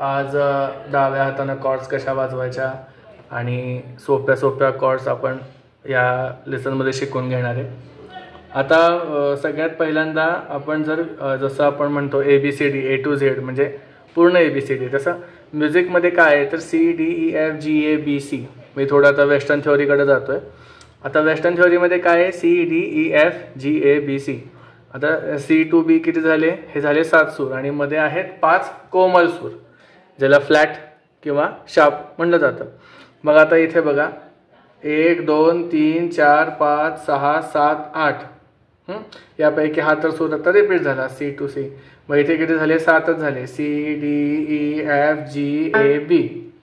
आज डाव्या हातानं कॉर्ड्स कशा वाजवायच्या आणि सोप्या सोप्या कॉर्ड्स आपण या लेसनमध्ये शिकून घेणार आहे। आता सगळ्यात पहिल्यांदा आपण जसं आपण म्हणतो ABCD A to Z म्हणजे पूर्ण ABCD, तसं म्युझिकमध्ये काय आहे तर CDEFGABC। मी थोडं आता वेस्टर्न थ्योरीकडे जातोय। आता वेस्टर्न थ्योरीमध्ये काय आहे CDEFGABC। आता C to B किती झाले, हे झाले 7 सूर आणि मध्ये आहेत 5 कोमल सूर ज्याला फ्लॅट किंवा शार्प म्हणलं जातं। मग आता इथे बघा 1 2 3 4 5 6 7 8 यापैकी हा तर सूर आता रिपीट झाला C to C। मग इथे किती झाले, 7च झाले CDEFGAB।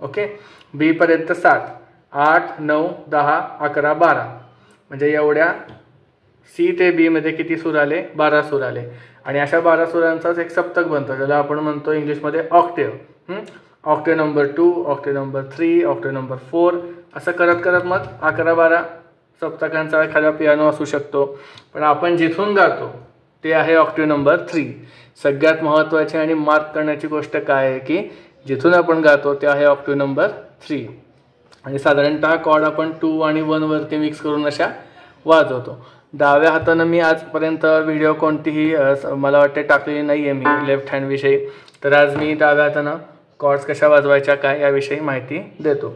ओके, B पर्यंत 7 8 9 10 11 12 म्हणजे एवढ्या C ते B मध्ये किती सूर आले, 12 सूर आले। आणि अशा 12 सुरांचाच एक सप्तक बनतो ज्याला आपण म्हणतो इंग्लिशमध्ये Octave. Octave number 2, Octave number 3, Octave number 4 असं करत करत मग 11-12 सप्तकांचा एखादा पियानो असू शकतो। पण आपण जिथून गातो ते आहे ऑक्टेव नंबर 3। सगळ्यात महत्त्वाची आणि मार्क करण्याची गोष्ट काय आहे की जिथून आपण गातो ते आहे ऑक्टेव नंबर 3 आणि साधारणतः कॉर्ड आपण 2 आणि 1 वरती मिक्स करून अशा वाजवतो। डाव्या हातानं मी आजपर्यंत व्हिडिओ कोणतीही मला वाटते टाकलेली नाही आहे मी लेफ्ट हँड विषयी, तर आज मी डाव्या हातानं कॉर्ड्स कशा वाजवायच्या काय याविषयी माहिती देतो।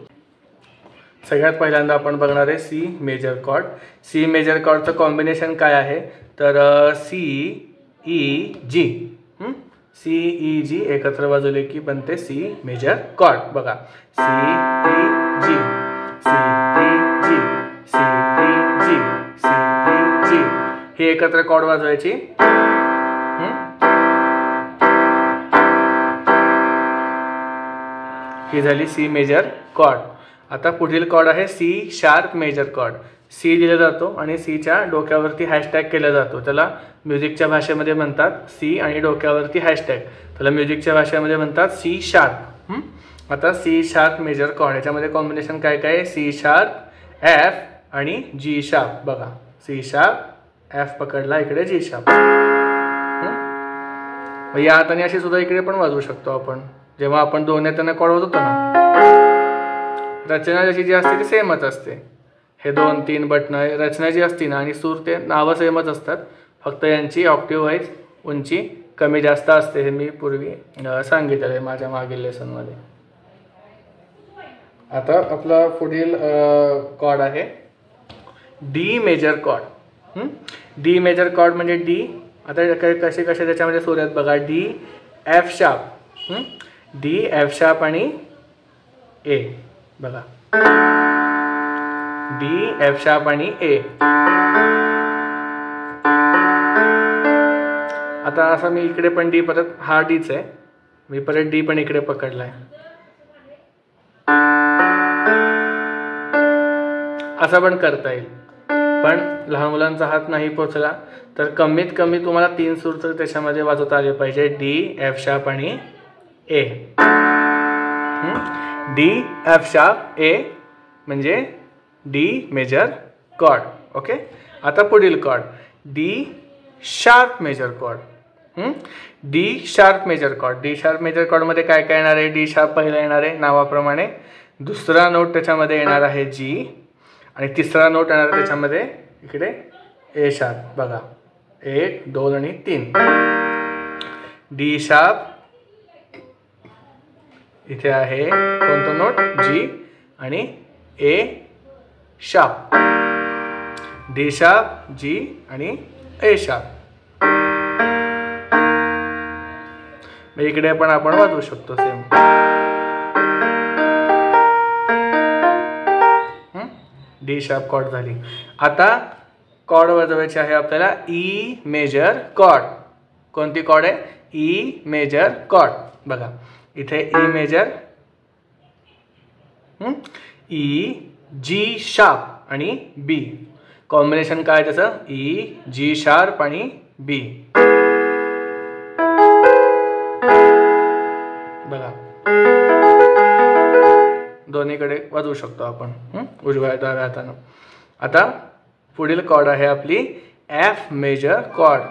सगळ्यात पहिल्यांदा आपण बघणार आहे C major chord. C major कॉर्डचं कॉम्बिनेशन काय आहे तर C E G। C E G एकत्र वाजवले की बनते C मेजर कॉर्ड। बघा C E G C E G C E G C E G ही एकत्र कॉर्ड वाजवायची। ही झाली C मेजर कॉर्ड। आता पुढील कॉर्ड आहे C sharp major chord. C दिला जातो आणि C च्या डोक्यावरती हॅशटॅग केला जातो, त्याला म्युझिकच्या भाषेमध्ये म्हणतात C आणि डोक्यावरती हॅशटॅग, त्याला म्युझिकच्या भाषेमध्ये म्हणतात C शार्प। आता C शार्प मेजर कॉर्ड याच्यामध्ये कॉम्बिनेशन काय काय आहे, C शार्प F आणि G शार्प। बघा C शार्प F पकडला, इकडे G शार्प। या हाताने अशी सुद्धा इकडे पण वाजवू शकतो आपण, जेव्हा आपण दोन हाताने कॉर्ड वाजवतो ना रचना जशी जी असते ती सेमच असते। हे 2-3 बटणं रचना जी असते ना आणि सूर ते नावं सेमच असतात, फक्त यांची ऑक्टेव वाईज उंची कमी जास्त असते। हे मी पूर्वी सांगितलेलं आहे माझ्या मागील लेसनमध्ये। आता आपला पुढील कॉर्ड आहे D major chord. D major chord म्हणजे D आता कसे कसे त्याच्यामध्ये सूर आहेत बघा, D F sharp, D F sharp आणि A। बघा D F शार्प आणि A। आता असं मी इकडे पण D परत हा Dच आहे, मी परत D पण इकडे पकडलाय, असं पण करता येईल। पण लहान मुलांचा हात नाही पोचला तर कमीत कमी तुम्हाला 3 सूर तर त्याच्यामध्ये वाजवता आले पाहिजे, D F शार्प आणि A। D F sharp A म्हणजे D मेजर कॉर्ड। ओके, आता पुढील chord D sharp major chord. D sharp major chord. D sharp major chord मध्ये काय काय येणार आहे, D शार्प पहिला येणार आहे नावाप्रमाणे, दुसरा नोट त्याच्यामध्ये येणार आहे G आणि तिसरा नोट येणार आहे त्याच्यामध्ये इकडे A शार्प। बघा 1 2 आणि 3। D शार्प इथे आहे कोणता नोट G आणि A sharp, D sharp G आणि A शार्प। इकडे पण आपण वाजवू शकतो सेम। D शार्प कॉर्ड झाली। आता कॉर्ड वाजवायची आहे आपल्याला E मेजर कॉर्ड। कोणती कॉर्ड आहे, E मेजर कॉर्ड। बघा इथे E major, E G sharp आणि B। कॉम्बिनेशन काय त्याचं, E G शार्प आणि B। बघा दोन्हीकडे वाजवू शकतो आपण उजव्या डाव्या हातानं। आता पुढील कॉर्ड आहे आपली F मेजर कॉर्ड।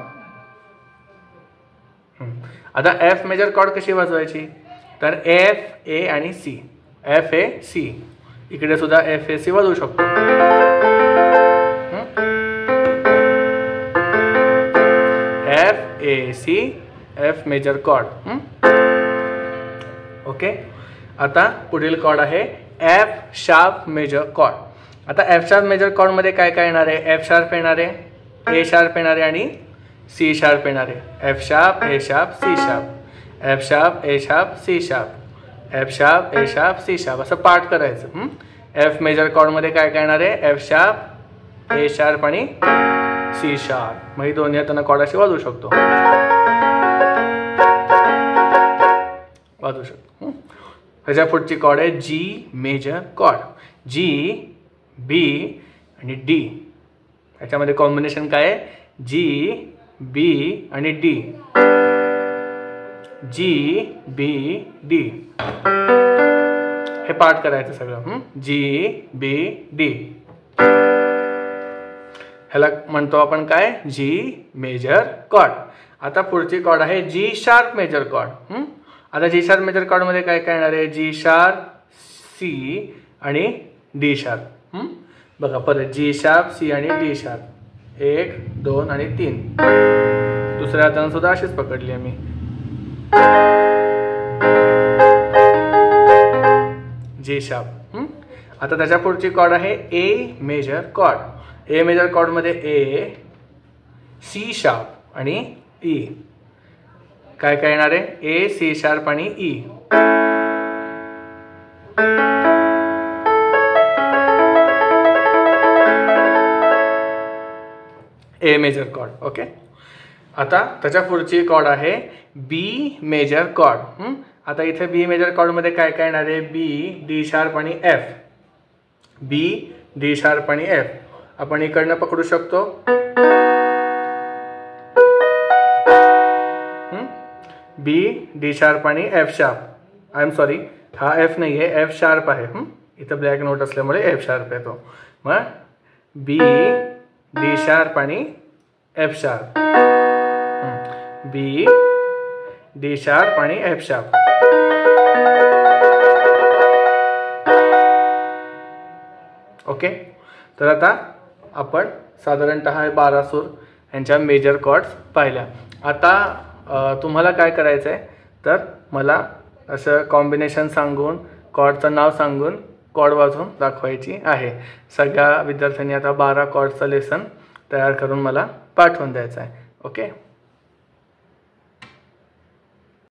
आता F मेजर कॉर्ड कशी वाजवायची तर एफ ए आणि सी, एफ ए सी, इकडे सुद्धा एफ ए सी वाजवू शकतो. F A C, F major chord. Okay. आता पुढील कॉर्ड आहे एफ शार्प मेजर कॉर्ड. आता एफ शार्प मेजर कॉर्ड मध्ये काय काय येणार आहे? एफ शार्प येणार आहे, ए शार्प येणार आहे आणि सी शार्प येणार आहे. F sharp, A sharp, C sharp, F sharp, A sharp, C sharp, F sharp, A sharp, C sharp, असं पार्ट करायचं. एफ मेजर कॉर्ड मध्ये काय काय येणार आहे? एफ शार्प, ए शार्प आणि सी शार्प. मग ही दोन्ही हातांना कॉर्ड अशी वाजवू शकतो, वाजवू शकतो. त्याच्या पुढची कॉर्ड आहे जी मेजर कॉर्ड. जी, बी आणि डी, याच्यामध्ये कॉम्बिनेशन काय आहे? जी, बी आणि डी, जी, बी, डी, हे पार्ट करायचं सगळं. जी, बी, डी, ह्याला म्हणतो आपण काय? G major chord. आता पुढची कॉर्ड आहे जी शार्प मेजर कॉर्ड. आता जी शार्प मेजर कॉर्ड मध्ये काय काय येणार आहे? जी शार्प, सी आणि डी शार्प. बघा परत जी शार्प, सी आणि डी शार्प, 1 2 आणि 3. दुसऱ्या हाताने सुद्धा अशीच पकडली आहे मी. G sharp. आता त्याच्या पुढची कॉर्ड आहे ए मेजर कॉर्ड. ए मेजर कॉर्ड मध्ये ए, सी शार्प आणि ई. काय काय येणार आहे? ए, सी शार्प आणि ई. ए मेजर कॉर्ड. ओके. आता त्याच्या पुढची कॉर्ड आहे बी मेजर कॉर्ड. आता इथे बी मेजर कॉर्ड मध्ये काय काय येणार आहे? बी, डी शार्प आणि एफ, बी, डी शार्प आणि एफ. आपण इकडनं पकडू शकतो. बी, डी शार्प आणि F sharp. I am sorry, हा एफ नाही आहे, एफ शार्प आहे. इथं ब्लॅक नोट असल्यामुळे एफ शार्प येतो. मग बी, डी शार्प आणि एफ शार्प, बी, डी शार्प आणि एफ शार्प. ओके. तर आता आपण साधारणतः 12 सूर यांच्या मेजर कॉर्ड्स पाहिल्या. आता तुम्हाला काय करायचं आहे? तर मला असं कॉम्बिनेशन सांगून, कॉर्डचं नाव सांगून कॉर्ड वाजवून दाखवायची आहे. सगळ्या विद्यार्थ्यांनी आता 12 कॉर्डचं लेसन तयार करून मला पाठवून द्यायचं आहे. ओके.